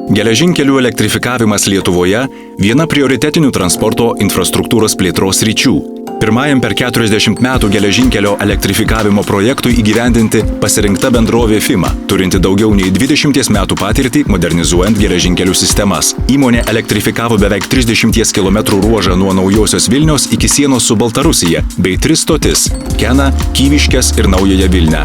Geležinkelių elektrifikavimas Lietuvoje – viena prioritetinių transporto infrastruktūros plėtros sričių. Pirmajam per 40 metų geležinkelio elektrifikavimo projektui įgyvendinti pasirinkta bendrovė FIMA, turinti daugiau nei 20 metų patirtį modernizuojant geležinkelių sistemas. Įmonė elektrifikavo beveik 30 km ruožą nuo Naujosios Vilnios iki sienos su Baltarusija, bei 3 stotis – Keną, Kyviškes ir Naująją Vilnią.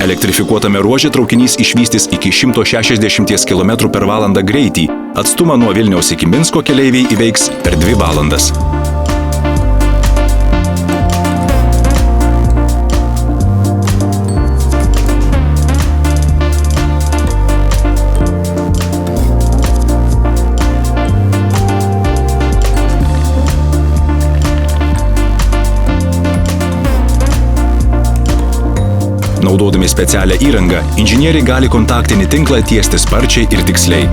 Elektrifikuotame ruože traukinys išvystys iki 160 km/h greitį. Atstumą nuo Vilniaus iki Minsko keleiviai įveiks per 2 valandas. Naudodami specialią įrangą, inžinieriai gali kontaktinį tinklą tiesti sparčiai ir tiksliai.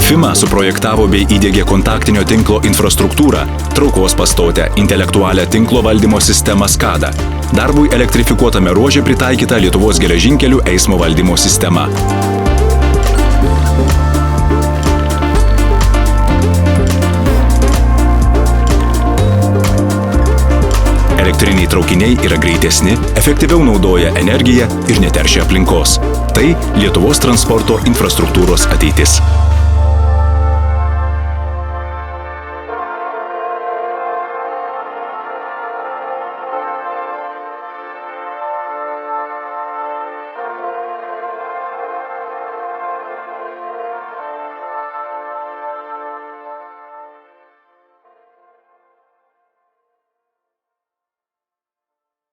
FIMA suprojektavo bei įdiegė kontaktinio tinklo infrastruktūrą, traukos pastotę, intelektualią tinklo valdymo sistemą SCADA. Darbui elektrifikuotame ruože pritaikyta Lietuvos geležinkelių eismo valdymo sistema. Elektriniai traukiniai yra greitesni, efektyviau naudoja energiją ir neteršia aplinkos. Tai Lietuvos transporto infrastruktūros ateitis.